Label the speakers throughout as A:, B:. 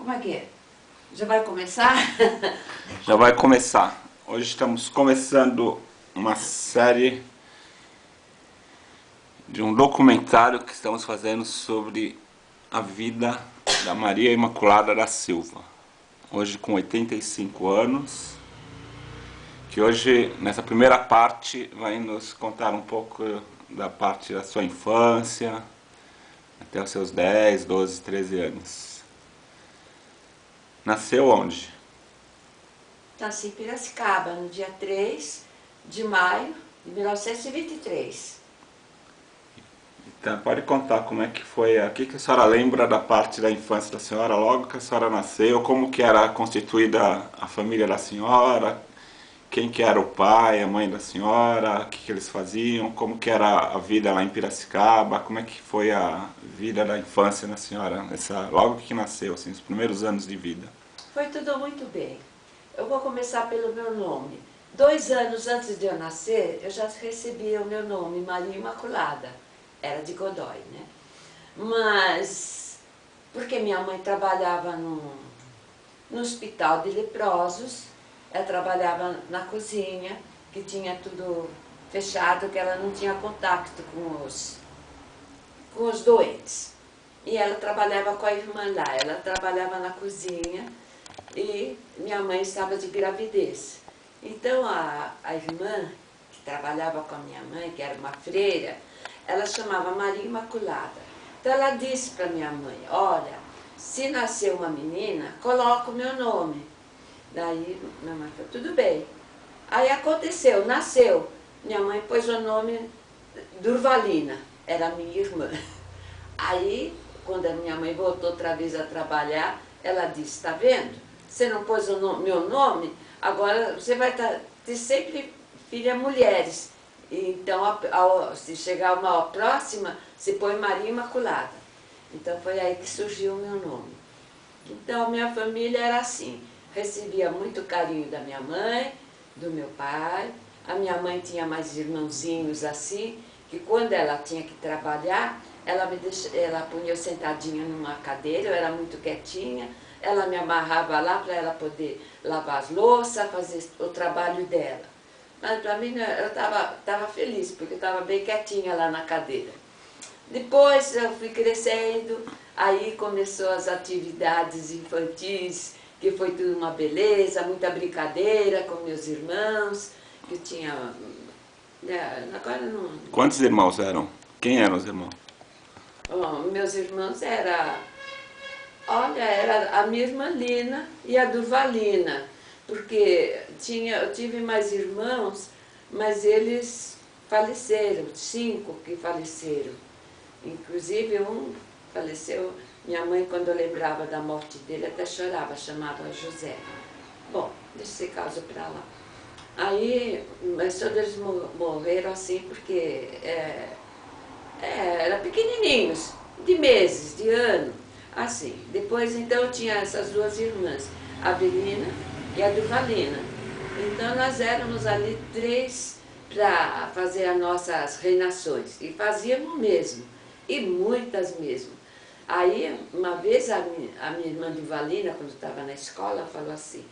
A: Como é que é? Já vai começar?
B: Já vai começar. Hoje estamos começando uma série de um documentário que estamos fazendo sobre a vida da Maria Imaculada da Silva. Hoje com 85 anos, que hoje, nessa primeira parte, vai nos contar um pouco da parte da sua infância, até os seus 10, 12, 13 anos. Nasceu onde?
A: Nasci em Piracicaba, no dia 3 de maio de 1923.
B: Então, pode contar como é que foi, o que a senhora lembra da parte da infância da senhora, logo que a senhora nasceu, como que era constituída a família da senhora, quem que era o pai, a mãe da senhora, o que eles faziam, como que era a vida lá em Piracicaba, como é que foi a vida da infância da senhora, logo que nasceu, assim, os primeiros anos de vida.
A: Foi tudo muito bem. Eu vou começar pelo meu nome. 2 anos antes de eu nascer, eu já recebia o meu nome, Maria Imaculada. Era de Godoy, né? Mas, porque minha mãe trabalhava no hospital de leprosos, ela trabalhava na cozinha, que tinha tudo fechado, que ela não tinha contato com os doentes. E ela trabalhava com a irmã lá, ela trabalhava na cozinha e minha mãe estava de gravidez. Então a irmã, que trabalhava com a minha mãe, que era uma freira, ela chamava Maria Imaculada. Então ela disse para minha mãe, olha, se nascer uma menina, coloca o meu nome. Daí minha mãe falou, tudo bem. Aí aconteceu, nasceu. Minha mãe pôs o nome Durvalina, era a minha irmã. Aí, quando a minha mãe voltou outra vez a trabalhar, ela disse, está vendo? Você não pôs meu nome, agora você vai ter sempre filhas mulheres. Então, se chegar uma próxima, você põe Maria Imaculada. Então, foi aí que surgiu o meu nome. Então, a minha família era assim. Recebia muito carinho da minha mãe, do meu pai. A minha mãe tinha mais irmãozinhos assim, que quando ela tinha que trabalhar, ela punha eu sentadinha numa cadeira, eu era muito quietinha, ela me amarrava lá para ela poder lavar as louças, fazer o trabalho dela. Mas para mim, eu estava feliz, porque eu estava bem quietinha lá na cadeira. Depois eu fui crescendo, aí começou as atividades infantis, que foi tudo uma beleza, muita brincadeira com meus irmãos, que eu tinha... Agora não...
B: Quantos irmãos eram? Quem eram os irmãos?
A: Bom, meus irmãos era a minha irmã Lina e a Durvalina, porque eu tive mais irmãos, mas eles faleceram, 5 que faleceram. Inclusive um faleceu, minha mãe quando eu lembrava da morte dele até chorava, chamava José. Bom, deixa esse caso para lá. Aí, mas todos eles morreram assim porque eram pequenininhos, de meses, de ano, assim. Depois, então, eu tinha essas 2 irmãs, a Avelina e a Durvalina. Então, nós éramos ali 3 para fazer as nossas reinações, e fazíamos mesmo, e muitas mesmo. Aí, uma vez, a minha irmã Durvalina, quando estava na escola, falou assim,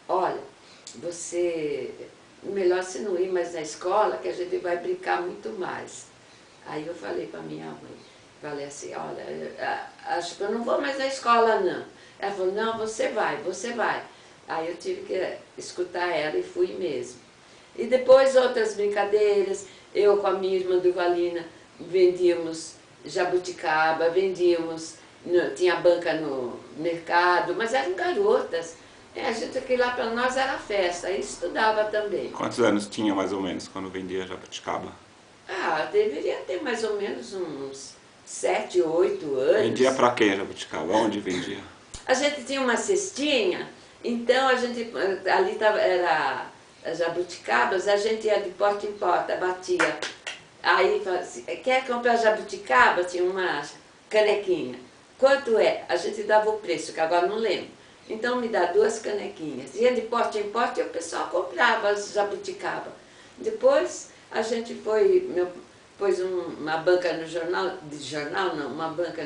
A: olha, melhor você não ir mais na escola, que a gente vai brincar muito mais. Aí eu falei para minha mãe, falei assim, olha, acho que eu não vou mais na escola não. Ela falou, não, você vai, você vai. Aí eu tive que escutar ela e fui mesmo. E depois outras brincadeiras, eu com a minha irmã Durvalina vendíamos jabuticaba, tinha banca no mercado, mas eram garotas. A gente que lá para nós era festa, e estudava também.
B: Quantos anos tinha mais ou menos quando vendia jabuticaba?
A: Deveria ter mais ou menos uns 7, 8 anos.
B: Vendia para quem a jabuticaba? Onde vendia?
A: A gente tinha uma cestinha, então a gente, ali era as jabuticabas, a gente ia de porta em porta, batia. Aí, quer comprar jabuticaba? Tinha uma canequinha. Quanto é? A gente dava o preço, que agora não lembro. Então me dá 2 canequinhas. Ia de porta em porta e o pessoal comprava as jabuticaba. Depois a gente pôs uma banca no jornal, uma banca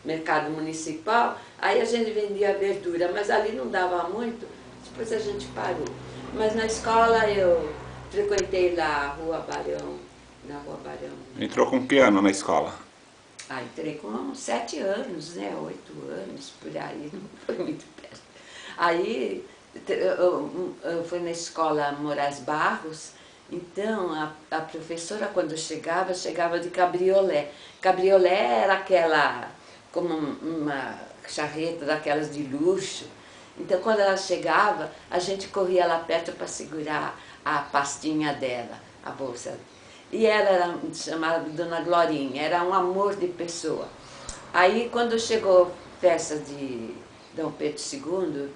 A: mercado municipal, aí a gente vendia verdura, mas ali não dava muito, depois a gente parou. Mas na escola eu frequentei lá a Rua Barão, na Rua Barão.
B: Entrou com que ano na escola?
A: Ah, entrei com uns 7 anos, né? 8 anos, por aí, não foi muito perto. Aí eu fui na escola Moraes Barros, então a professora quando chegava de cabriolé. Cabriolé era aquela, como uma charreta daquelas de luxo. Então quando ela chegava, a gente corria lá perto para segurar a pastinha dela, a bolsa. E ela era chamada Dona Glorinha, era um amor de pessoa. Aí quando chegou festa de Dom Pedro II,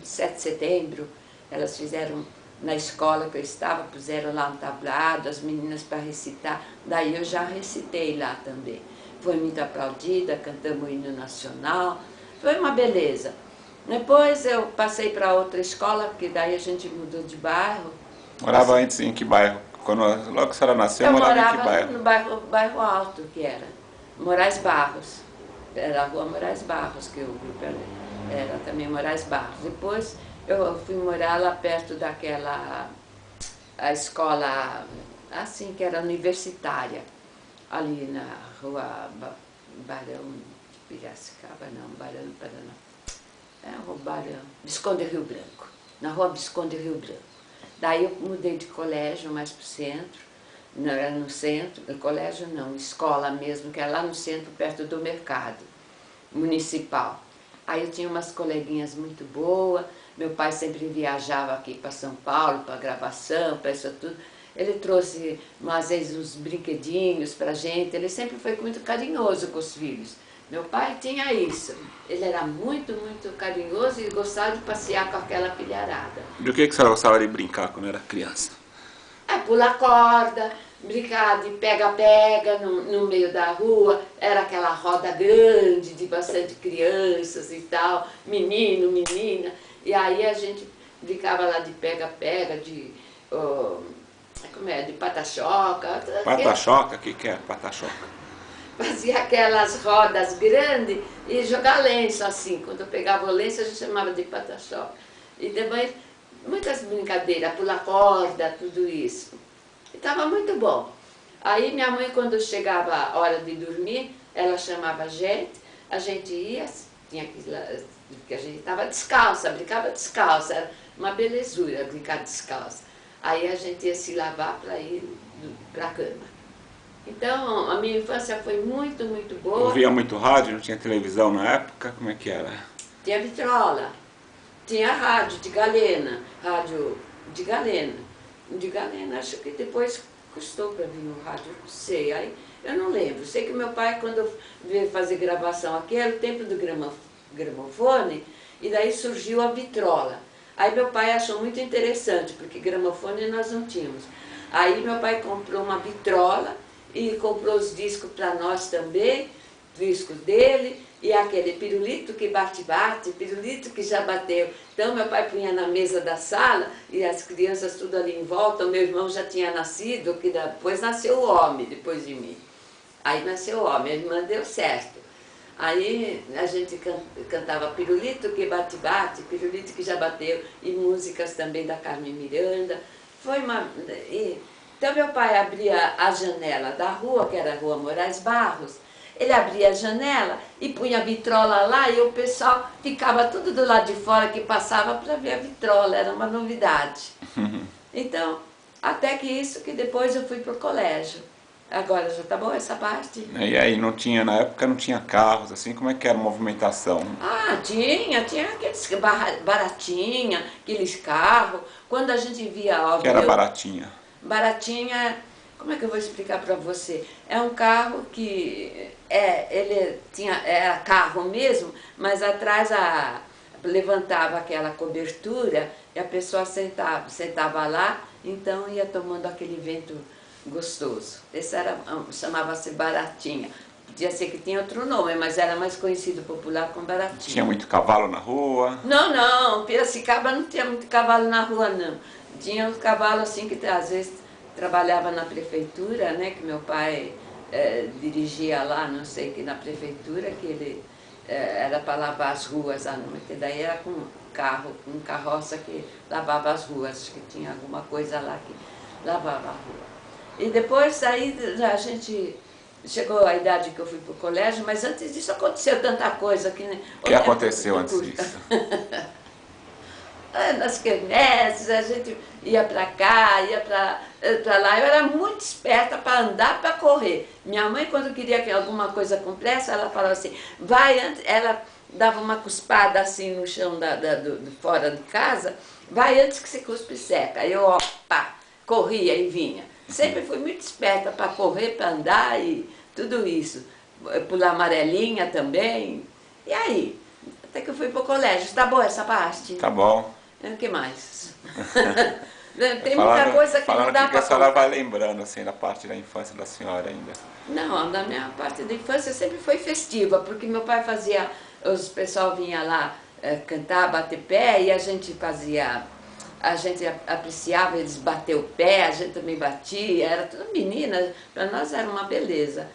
A: 7 de setembro, elas fizeram na escola que eu estava, puseram lá um tablado, as meninas para recitar, daí eu já recitei lá também. Foi muito aplaudida, cantamos o hino nacional, foi uma beleza. Depois eu passei para outra escola, porque daí a gente mudou de bairro.
B: Morava antes em que bairro? Logo que a senhora nasceu, morava em que bairro?
A: No bairro Alto, que era Moraes Barros. Era a Rua Moraes Barros, que o grupo era também Moraes Barros. Depois eu fui morar lá perto daquela a escola, assim, que era universitária, ali na Rua Barão de Piracicaba, não, Barão de Paraná. É a Rua Barão, Visconde Rio Branco, na Rua Visconde Rio Branco. Daí eu mudei de colégio mais para o centro, não era no centro, colégio não, escola mesmo, que era lá no centro, perto do mercado municipal. Aí eu tinha umas coleguinhas muito boas, meu pai sempre viajava aqui para São Paulo, para gravação, para isso tudo. Ele trouxe, às vezes, uns brinquedinhos para a gente, ele sempre foi muito carinhoso com os filhos. Meu pai tinha isso, ele era muito, muito carinhoso e gostava de passear com aquela pilharada.
B: Do que a senhora gostava de brincar quando era criança?
A: Pular corda, brincar de pega-pega no meio da rua, era aquela roda grande de bastante crianças e tal, menino, menina, e aí a gente brincava lá de pega-pega, de pata-choca.
B: Pata-choca? O que é pata-choca?
A: Fazia aquelas rodas grandes e jogar lenço assim. Quando eu pegava o lenço, a gente chamava de pata-choca. E depois, muitas brincadeiras, pular corda, tudo isso. E estava muito bom. Aí minha mãe, quando chegava a hora de dormir, ela chamava a gente ia, tinha que ir lá, porque a gente estava descalça, brincava descalça, era uma belezura brincar descalça. Aí a gente ia se lavar para ir para a cama. Então, a minha infância foi muito, muito boa.
B: Ouvia muito rádio, não tinha televisão na época? Como é que era?
A: Tinha vitrola, tinha rádio de galena, acho que depois custou para vir o rádio, não sei, aí eu não lembro. Sei que meu pai, quando eu veio fazer gravação aqui, era o tempo do gramofone, e daí surgiu a vitrola. Aí meu pai achou muito interessante, porque gramofone nós não tínhamos. Aí meu pai comprou uma vitrola, e comprou os discos para nós também, discos dele, e aquele pirulito que bate-bate, pirulito que já bateu. Então meu pai punha na mesa da sala, e as crianças tudo ali em volta, o meu irmão já tinha nascido, que depois nasceu o homem, depois de mim. Aí nasceu o homem, a irmã deu certo. Aí a gente cantava pirulito que bate-bate, pirulito que já bateu, e músicas também da Carmen Miranda. Foi uma... Então meu pai abria a janela da rua, que era a Rua Moraes Barros, ele abria a janela e punha a vitrola lá e o pessoal ficava tudo do lado de fora que passava para ver a vitrola, era uma novidade. Então, até que isso que depois eu fui para o colégio. Agora já tá bom essa parte?
B: E aí, não tinha, na época não tinha carros, assim, como é que era a movimentação?
A: Ah, tinha aqueles baratinha, aqueles carros. Quando a gente via...
B: O que era baratinha?
A: Baratinha, como é que eu vou explicar para você? É um carro que era carro mesmo, mas atrás levantava aquela cobertura e a pessoa sentava lá, então ia tomando aquele vento gostoso. Esse chamava-se baratinha. Podia ser que tinha outro nome, mas era mais conhecido popular como baratinha.
B: Tinha muito cavalo na rua?
A: Não, Piracicaba não tinha muito cavalo na rua, não. Tinha uns cavalos assim que às vezes trabalhava na prefeitura, né, que meu pai dirigia lá, não sei que na prefeitura, que ele era para lavar as ruas à noite, daí era com carro, com carroça que lavava as ruas, acho que tinha alguma coisa lá que lavava a rua. E depois aí a gente chegou a idade que eu fui para o colégio, mas antes disso aconteceu tanta coisa que...
B: O que aconteceu antes disso?
A: Nas quermesses, a gente ia para cá, ia para lá. Eu era muito esperta para andar, para correr. Minha mãe, quando queria que alguma coisa com pressa, ela falava assim, vai antes, ela dava uma cuspada assim no chão fora de casa, vai antes que você cuspe seca. Aí eu, opa, corria e vinha. Sempre fui muito esperta para correr, para andar e tudo isso. Pular amarelinha também. E aí? Até que eu fui para o colégio. Tá boa essa parte?
B: Tá bom.
A: O que mais? Tem muita coisa que não dá para...
B: que a senhora vai lembrando, assim, da parte da infância da senhora ainda?
A: Não, da minha parte da infância sempre foi festiva, porque meu pai fazia... Os pessoal vinha lá cantar, bater pé, e a gente fazia... A gente apreciava eles bater o pé, a gente também batia, era tudo menina, para nós era uma beleza.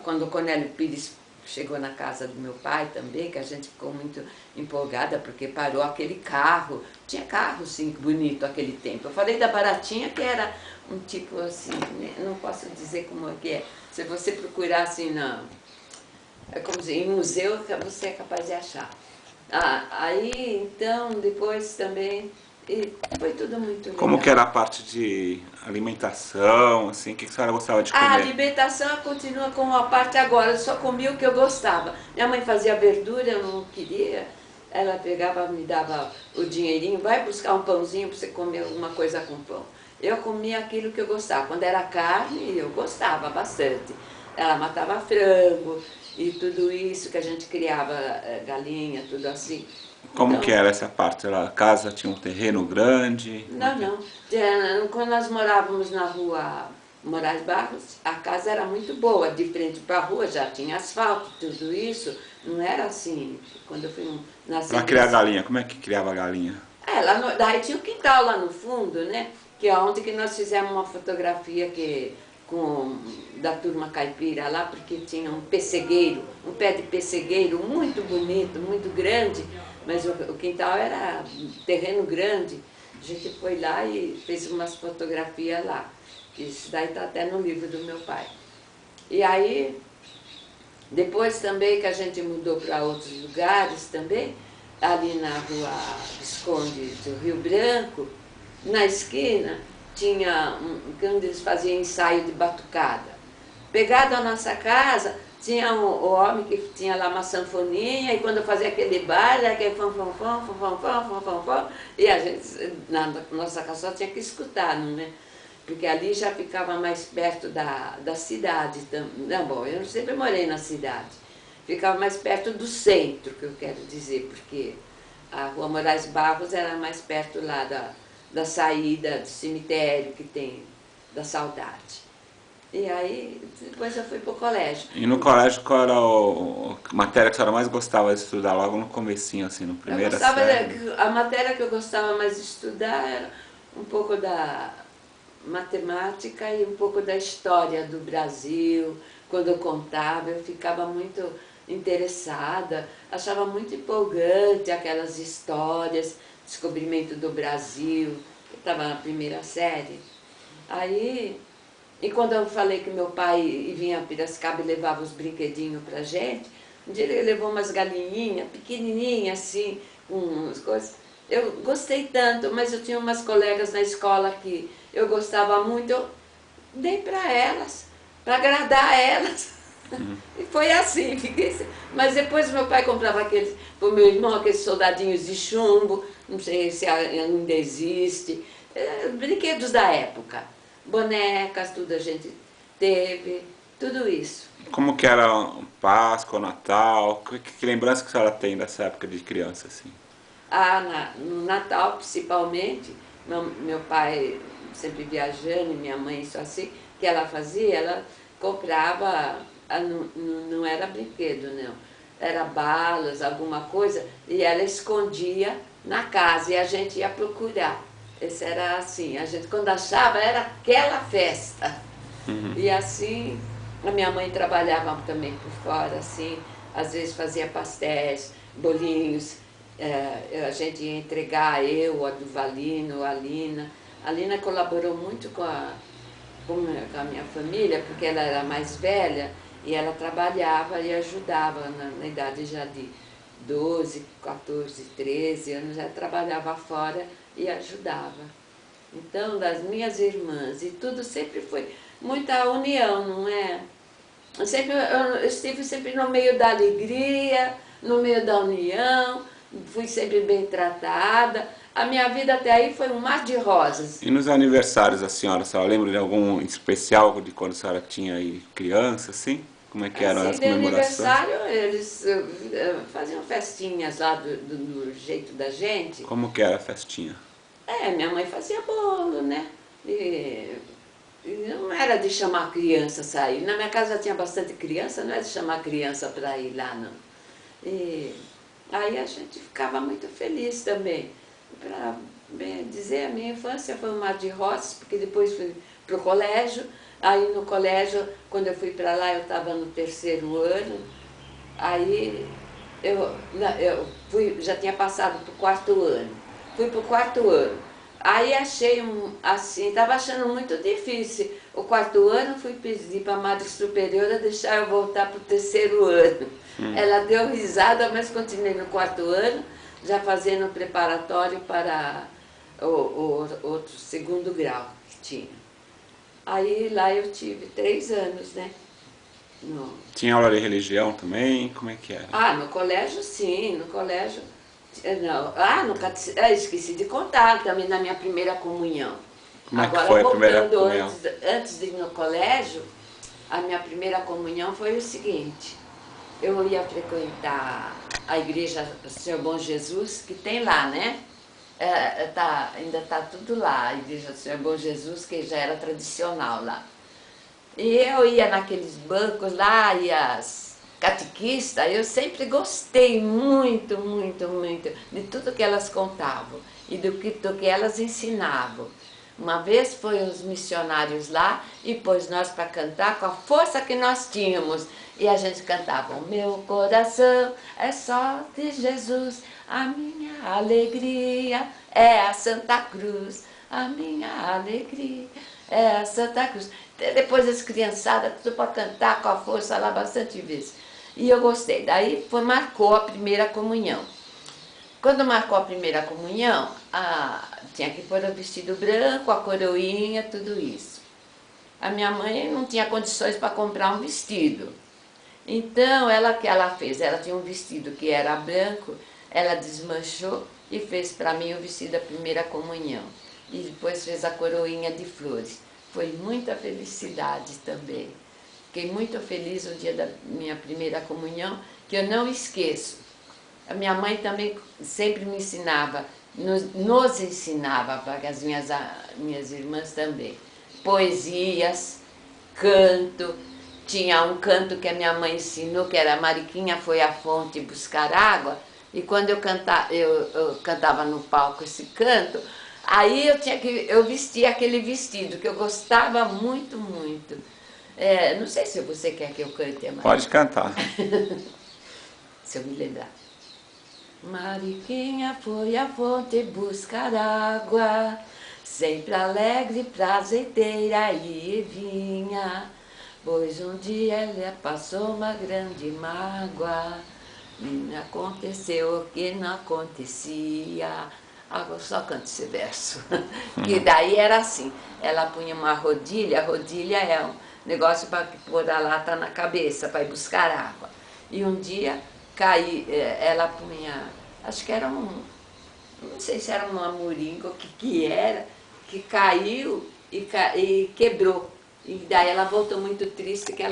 A: Quando o Cornélio Pires chegou na casa do meu pai também, que a gente ficou muito empolgada, porque parou aquele carro. Tinha carro, sim, bonito aquele tempo. Eu falei da Baratinha, que era um tipo assim, não posso dizer como é que é. Se você procurar assim, como dizer, em museu, você é capaz de achar. Aí, então, depois também, e foi tudo muito legal.
B: Como que era a parte de alimentação, assim, o que a senhora gostava de comer?
A: A alimentação continua como a parte agora, eu só comia o que eu gostava. Minha mãe fazia verdura, eu não queria, ela pegava, me dava o dinheirinho, vai buscar um pãozinho para você comer alguma coisa com pão. Eu comia aquilo que eu gostava. Quando era carne, eu gostava bastante. Ela matava frango e tudo isso que a gente criava, galinha, tudo assim.
B: Como
A: Então,
B: que era essa parte? A casa tinha um terreno grande?
A: Não. Quando nós morávamos na rua Moraes Barros, a casa era muito boa, de frente para a rua já tinha asfalto, tudo isso. Não era assim, quando eu fui nascer.
B: Para criar galinha, como é que criava galinha?
A: Daí tinha um quintal lá no fundo, né? Que é onde que nós fizemos uma fotografia da turma caipira lá, porque tinha um pessegueiro, um pé de pessegueiro muito bonito, muito grande, mas o quintal era um terreno grande. A gente foi lá e fez umas fotografias lá. Isso daí está até no livro do meu pai. E aí, depois também que a gente mudou para outros lugares também, ali na rua Visconde do Rio Branco, na esquina, tinha quando eles faziam ensaio de batucada. Pegado à nossa casa, tinha o homem que tinha lá uma sanfoninha, e quando fazia aquele baile, aquele fom, e a gente, na nossa casa, só tinha que escutar, não é? Porque ali já ficava mais perto da cidade. Não, bom, eu sempre morei na cidade. Ficava mais perto do centro, que eu quero dizer, porque a Rua Moraes Barros era mais perto lá da saída do cemitério que tem, da Saudade. E aí, depois eu fui para o colégio.
B: E no colégio, qual era a matéria que a senhora mais gostava de estudar logo no comecinho, assim, no primeiro série?
A: A matéria que eu gostava mais de estudar era um pouco da matemática e um pouco da história do Brasil. Quando eu contava, eu ficava muito interessada, achava muito empolgante aquelas histórias, descobrimento do Brasil. Eu estava na primeira série. Aí, e quando eu falei que meu pai vinha a Piracicaba e levava os brinquedinhos pra gente, um dia ele levou umas galinhinhas, pequenininhas assim, com umas coisas. Eu gostei tanto, mas eu tinha umas colegas na escola que eu gostava muito, eu dei para elas, para agradar elas. E foi assim, fiquei assim. Mas depois meu pai comprava aqueles, para o meu irmão, aqueles soldadinhos de chumbo, não sei se ainda existe, brinquedos da época. Bonecas, tudo a gente teve, tudo isso.
B: Como que era Páscoa, Natal? Que lembrança que a senhora tem dessa época de criança, assim?
A: No Natal, principalmente, meu pai sempre viajando, e minha mãe isso assim, que ela fazia, ela comprava, não era brinquedo, não. Era balas, alguma coisa, e ela escondia na casa, e a gente ia procurar. Esse era assim, a gente quando achava era aquela festa. E assim, a minha mãe trabalhava também por fora, assim, às vezes fazia pastéis, bolinhos, a gente ia entregar, eu, a Duvalino, a Lina. A Lina colaborou muito com a minha família, porque ela era mais velha e ela trabalhava e ajudava na idade já de 12, 14, 13 anos, ela trabalhava fora e ajudava. Então, das minhas irmãs e tudo sempre foi muita união, não é? Eu estive sempre no meio da alegria, no meio da união, fui sempre bem tratada. A minha vida até aí foi um mar de rosas.
B: E nos aniversários da senhora lembra de algum especial de quando a senhora tinha aí criança, assim? Como é que eram
A: Assim,
B: as
A: de
B: comemorações?
A: aniversário, eles faziam festinhas lá do jeito da gente.
B: Como que era a festinha?
A: Minha mãe fazia bolo, né? E não era de chamar a criança a sair. Na minha casa já tinha bastante criança, não era de chamar a criança para ir lá, não. E aí a gente ficava muito feliz também. Para dizer, a minha infância foi um mar de rosas, porque depois fui para o colégio. Aí no colégio, quando eu fui para lá, eu estava no 3º ano. Aí já tinha passado para o 4º ano. Fui para o 4º ano. Aí achei estava achando muito difícil. O 4º ano fui pedir para a Madre Superiora deixar eu voltar para o 3º ano. Ela deu risada, mas continuei no 4º ano, já fazendo o preparatório para o outro 2º grau que tinha. Aí lá eu tive 3 anos, né?
B: Tinha aula de religião também? Como é que era?
A: No colégio sim, no colégio. Não, esqueci de contar também da minha primeira comunhão.
B: Como é que
A: Agora,
B: foi a primeira
A: voltando
B: comunhão?
A: antes de ir no colégio, a minha primeira comunhão foi o seguinte: eu ia frequentar a igreja do Senhor Bom Jesus, que tem lá, né? Ainda está tudo lá, a igreja do Senhor Bom Jesus, que já era tradicional lá. E eu ia naqueles bancos lá, e as catequistas, eu sempre gostei muito, muito, muito de tudo que elas contavam e do que elas ensinavam. Uma vez foi os missionários lá e pôs nós para cantar com a força que nós tínhamos. E a gente cantava: o meu coração é só de Jesus, a minha alegria é a Santa Cruz, a minha alegria é a Santa Cruz. Depois as criançadas, tudo para cantar com a força lá bastante vezes. E eu gostei. Daí marcou a primeira comunhão. Quando marcou a primeira comunhão, tinha que pôr o vestido branco, a coroinha, tudo isso. A minha mãe não tinha condições para comprar um vestido. Então, o que ela fez? Ela tinha um vestido que era branco, ela desmanchou e fez para mim o vestido da primeira comunhão. E depois fez a coroinha de flores. Foi muita felicidade também. Fiquei muito feliz no dia da minha primeira comunhão, que eu não esqueço. A minha mãe também sempre me ensinava, nos ensinava, para as minhas irmãs também, poesias, canto. Tinha um canto que a minha mãe ensinou, que era Mariquinha foi à fonte buscar água, e quando eu cantava no palco esse canto, aí eu vestia aquele vestido, que eu gostava muito, muito. Não sei se você quer que eu cante a Mariquinha.
B: Pode cantar.
A: Se eu me lembrar. Mariquinha foi à fonte buscar água, sempre alegre, prazeiteira e vinha, pois um dia ela passou uma grande mágoa, e aconteceu o que não acontecia. Agora só canto esse verso. Que daí era assim, ela punha uma rodilha, a rodilha é um negócio para pôr a lata na cabeça, para ir buscar água. E um dia ela punha, acho que era não sei se era uma moringa ou o que era, que caiu e quebrou. E daí ela voltou muito triste, porque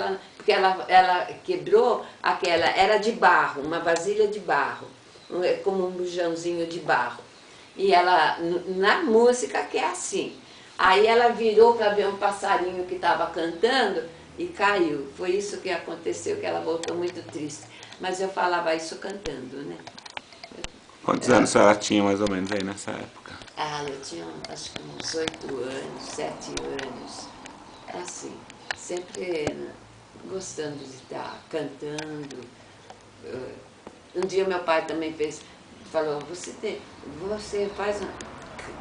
A: ela quebrou era de barro, uma vasilha de barro, como um bujãozinho de barro. E ela, na música que é assim, aí ela virou para ver um passarinho que estava cantando e caiu. Foi isso que aconteceu, que ela voltou muito triste. Mas eu falava isso cantando, né?
B: Quantos anos a senhora tinha mais ou menos aí nessa época?
A: Eu tinha acho que uns 8 anos, 7 anos. Assim, sempre gostando de estar cantando. Um dia meu pai também falou, você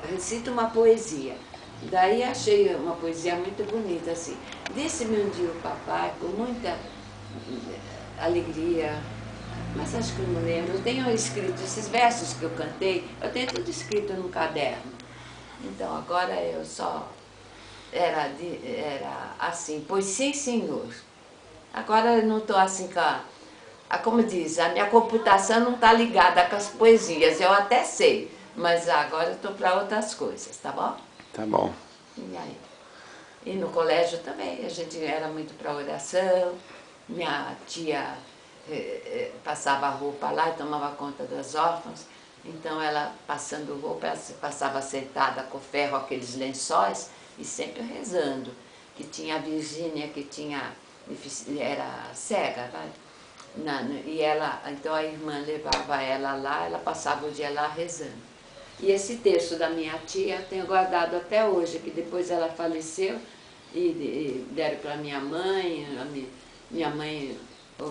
A: recita uma poesia. Daí achei uma poesia muito bonita, assim. Disse-me um dia o papai, com muita alegria, mas acho que eu não lembro. Eu tenho escrito esses versos que eu cantei, eu tenho tudo escrito num caderno. Então agora eu só era assim, pois sim, senhor. Agora eu não estou assim como diz, a minha computação não está ligada com as poesias, eu até sei, mas agora eu estou para outras coisas, tá bom?
B: Tá bom.
A: E aí? E no colégio também, a gente era muito para oração, minha tia passava roupa lá e tomava conta das órfãs, então ela passando roupa, ela passava sentada com ferro, aqueles lençóis, e sempre rezando, que tinha a Virgínia, que era cega, vai? E ela, então a irmã levava ela lá, ela passava o dia lá rezando. E esse texto da minha tia eu tenho guardado até hoje, que depois ela faleceu e deram para minha mãe, minha mãe ou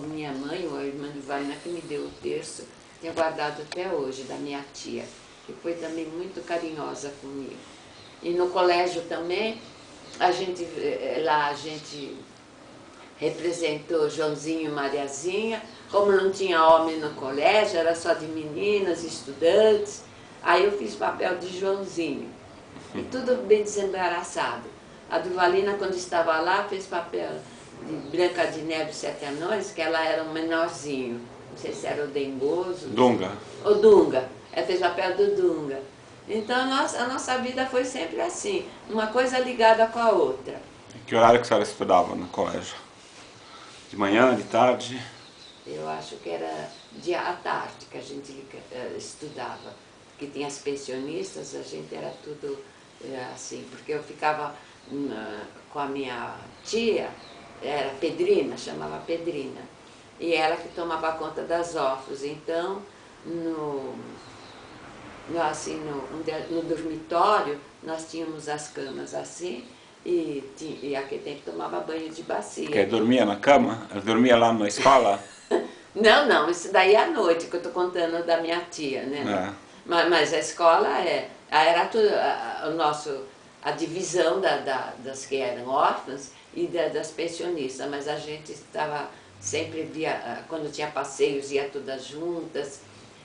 A: a irmã de Vaina que me deu o texto, tenho guardado até hoje, da minha tia, que foi também muito carinhosa comigo. E no colégio também, lá a gente representou Joãozinho e Mariazinha, como não tinha homem no colégio, era só de meninas, estudantes, aí eu fiz papel de Joãozinho, e tudo bem desembaraçado. A Duvalina, quando estava lá, fez papel de Branca de Neve e Sete Anões, que ela era um menorzinho, não sei se era o Dengoso.
B: Dunga.
A: O Dunga, ela fez papel do Dunga. Então a nossa vida foi sempre assim, uma coisa ligada com a outra.
B: Que horário que a senhora estudava no colégio? De manhã, de tarde?
A: Eu acho que era dia à tarde que a gente estudava, porque tinha as pensionistas, a gente era tudo assim, porque eu ficava com a minha tia, era Pedrina, chamava Pedrina, e ela que tomava conta das órfãs. Então, no dormitório, nós tínhamos as camas assim, e aquele tempo tomava banho de bacia.
B: Que dormia na cama? Ela dormia lá na escola?
A: Não, isso daí é à noite, que eu estou contando da minha tia, né?
B: É.
A: Mas a escola era tudo, a divisão das que eram órfãs e das pensionistas, mas a gente estava sempre, quando tinha passeios, ia todas juntas,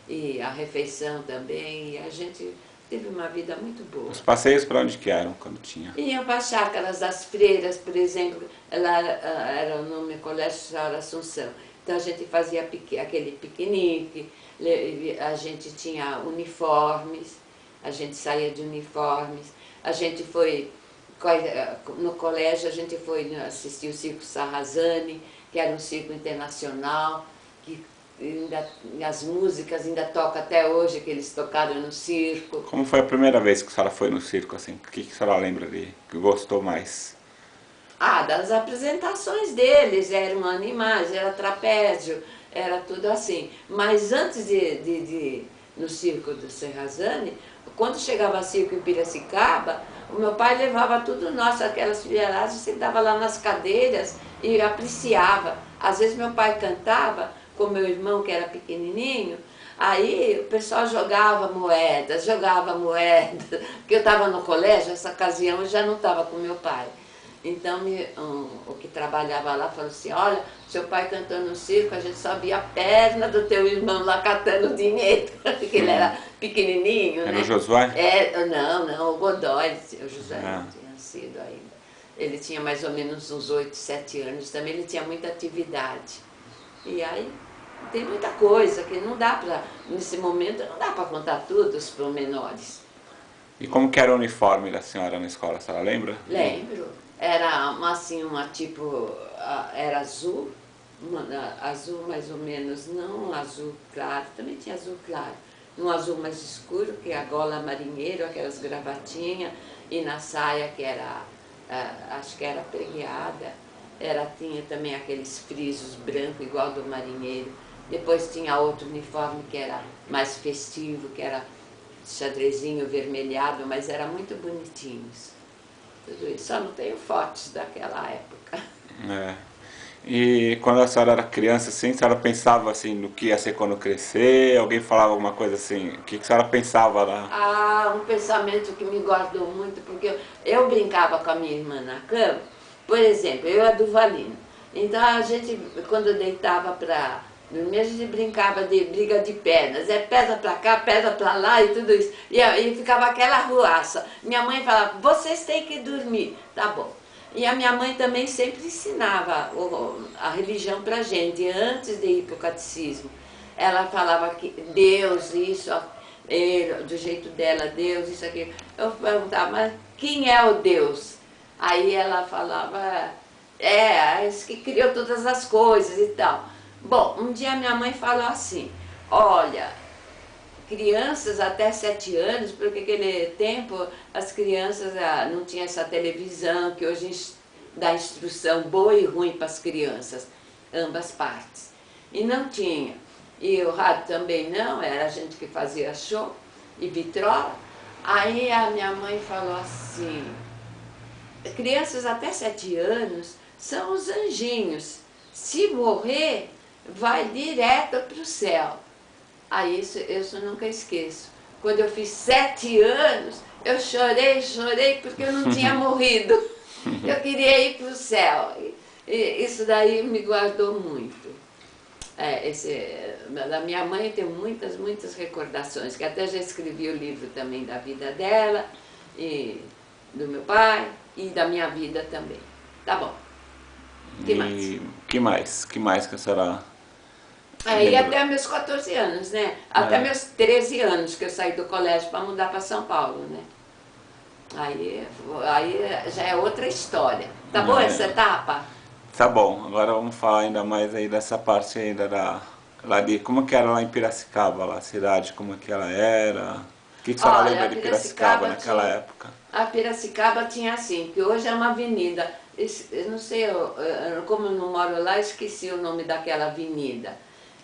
A: e a refeição também, e a gente teve uma vida muito boa.
B: Os passeios para onde que eram quando tinha?
A: Iam para as chácaras das freiras, por exemplo, ela era o nome Colégio Senhora Assunção. Então a gente fazia aquele piquenique, a gente tinha uniformes, a gente saía de uniformes, a gente foi, no colégio a gente foi assistir o Circo Sarrazani, que era um circo internacional, que as músicas ainda tocam até hoje, que eles tocaram no circo.
B: Como foi a primeira vez que a senhora foi no circo, assim? O que a senhora lembra que gostou mais?
A: Das apresentações deles, eram animais, era trapézio, era tudo assim. Mas antes no circo do Serrazane, quando chegava circo em Piracicaba, o meu pai levava tudo nosso, aquelas filharadas, sentava lá nas cadeiras e apreciava. Às vezes meu pai cantava com meu irmão, que era pequenininho, aí o pessoal jogava moedas, porque eu estava no colégio, essa ocasião eu já não estava com meu pai. Então o que trabalhava lá falou assim, olha, seu pai cantando no circo, a gente só via a perna do teu irmão lá catando dinheiro, porque ele era pequenininho,
B: Era
A: né?
B: o Josué?
A: Não, o Godoy, o José não tinha sido ainda. Ele tinha mais ou menos uns 8, 7 anos, também ele tinha muita atividade. E aí tem muita coisa que não dá para, nesse momento, não dá para contar tudo, os pormenores.
B: E como que era o uniforme da senhora na escola, a senhora lembra?
A: Lembro. Era era azul, azul mais ou menos, não um azul claro, também tinha azul claro. Um azul mais escuro, que é a gola marinheiro, aquelas gravatinhas, e na saia que era, acho que era pregueada, tinha também aqueles frisos brancos, igual do marinheiro. Depois tinha outro uniforme que era mais festivo, que era xadrezinho vermelhado, mas era muito bonitinhos. Tudo isso. Só não tenho fotos daquela época.
B: É. E quando a senhora era criança, assim, a senhora pensava assim no que ia ser quando crescer? Alguém falava alguma coisa assim? O que a senhora pensava lá?
A: Ah, um pensamento que me guardou muito, porque eu brincava com a minha irmã na cama, por exemplo, eu e a Duvalina. Então a gente, quando deitava para dormir, a gente brincava de briga de pernas, pesa para cá, pesa para lá e tudo isso. E ficava aquela arruaça. Minha mãe falava, vocês têm que dormir. Tá bom. E a minha mãe também sempre ensinava a religião pra gente, antes de ir para o catecismo. Ela falava que Deus, isso, do jeito dela, Deus, isso aqui. Eu perguntava, mas quem é o Deus? Aí ela falava, esse que criou todas as coisas e tal. Bom, um dia minha mãe falou assim, olha, crianças até 7 anos, porque naquele tempo as crianças não tinham essa televisão que hoje dá instrução boa e ruim para as crianças, ambas partes. E não tinha. E o rádio também não, era a gente que fazia show e vitrola. Aí a minha mãe falou assim, crianças até 7 anos são os anjinhos. Se morrer, vai direto para o céu. Aí isso eu nunca esqueço. Quando eu fiz 7 anos, eu chorei porque eu não tinha morrido. Eu queria ir para o céu. E isso daí me guardou muito. Da minha mãe eu tenho muitas recordações, que até já escrevi o livro também da vida dela, e do meu pai, e da minha vida também. Tá bom. Que mais?
B: E que mais que a senhora
A: E
B: lembra?
A: até meus 14 anos, né? Até meus 13 anos que eu saí do colégio para mudar para São Paulo, né? Aí já é outra história. Tá bom essa etapa?
B: Tá bom, agora vamos falar ainda mais aí dessa parte ainda lá de como que era lá em Piracicaba, lá a cidade, como que ela era. O que a senhora
A: Olha,
B: lembra
A: a
B: de Piracicaba naquela
A: tinha,
B: época?
A: a Piracicaba tinha assim, que hoje é uma avenida. Eu não sei, como eu não moro lá, esqueci o nome daquela avenida.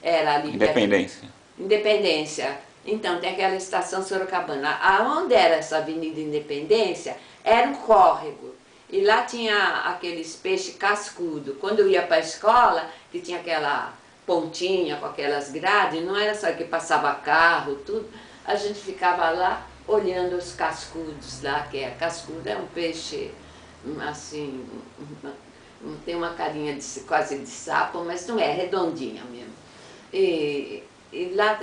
A: Era ali perto.
B: Independência.
A: Independência. Então, tem aquela estação Sorocabana. Aonde era essa Avenida Independência, era um córrego. E lá tinha aqueles peixes cascudo. Quando eu ia para a escola, que tinha aquela pontinha com aquelas grades, não era só que passava carro, tudo. A gente ficava lá olhando os cascudos lá, que é cascudo, é um peixe assim, tem uma carinha quase de sapo, mas não é, redondinha mesmo. E lá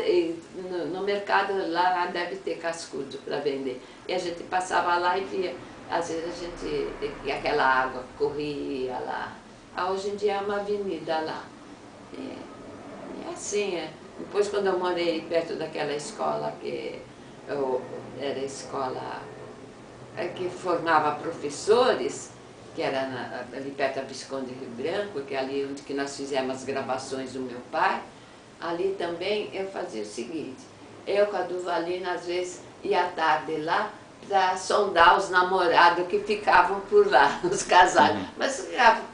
A: no mercado lá deve ter cascudo para vender. E a gente passava lá e via, às vezes a gente, e aquela água corria lá. Hoje em dia é uma avenida lá. E assim, depois quando eu morei perto daquela escola era a escola que formava professores, que era ali perto da Visconde Rio Branco, que é ali onde que nós fizemos as gravações do meu pai. Ali também eu fazia o seguinte, eu com a Duvalina às vezes ia à tarde lá para sondar os namorados que ficavam por lá, os casais. Mas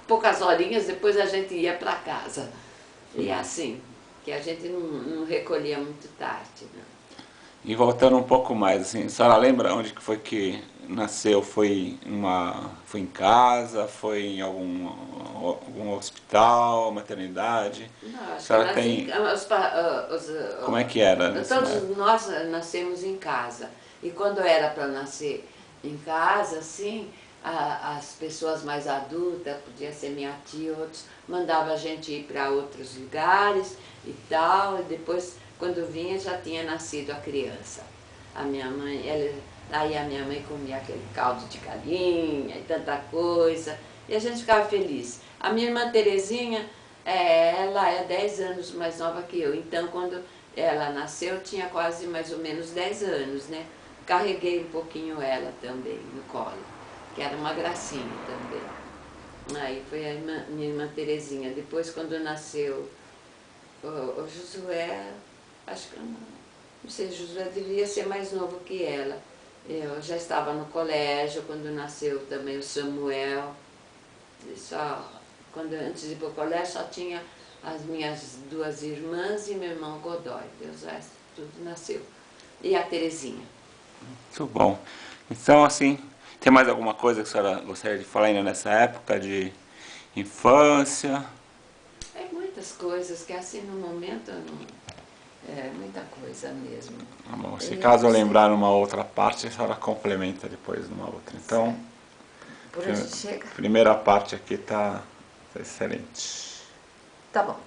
A: poucas horinhas, depois a gente ia para casa. E assim, que a gente não recolhia muito tarde. Né?
B: E voltando um pouco mais, assim, a senhora lembra onde que foi que nasceu? Foi em casa? Foi em algum hospital, maternidade?
A: Não,
B: A
A: acho que
B: senhora tem... Como é que era nessa época?
A: todos nós nascemos em casa. E quando era para nascer em casa, assim, as pessoas mais adultas, podia ser minha tia, outros, mandava a gente ir para outros lugares e tal, e depois, quando vinha, já tinha nascido a criança. A minha mãe, aí a minha mãe comia aquele caldo de galinha e tanta coisa, e a gente ficava feliz. A minha irmã Terezinha, ela é 10 anos mais nova que eu, então quando ela nasceu, eu tinha quase mais ou menos 10 anos, né? Carreguei um pouquinho ela também no colo, que era uma gracinha também. Aí foi minha irmã Terezinha. Depois, quando nasceu o Josué, acho que não sei, Josué devia ser mais novo que ela. Eu já estava no colégio quando nasceu também o Samuel. Antes de ir para o colégio, só tinha as minhas 2 irmãs e meu irmão Godoy. Deus, tudo nasceu. E a Terezinha.
B: Muito bom. Então, assim, tem mais alguma coisa que a senhora gostaria de falar ainda nessa época de infância?
A: tantas coisas que assim no momento é muita coisa mesmo.
B: Tá bom. Se caso eu lembrar uma outra parte, a senhora complementa depois numa outra. Então,
A: por onde chega?
B: Primeira parte aqui está excelente.
A: Tá bom.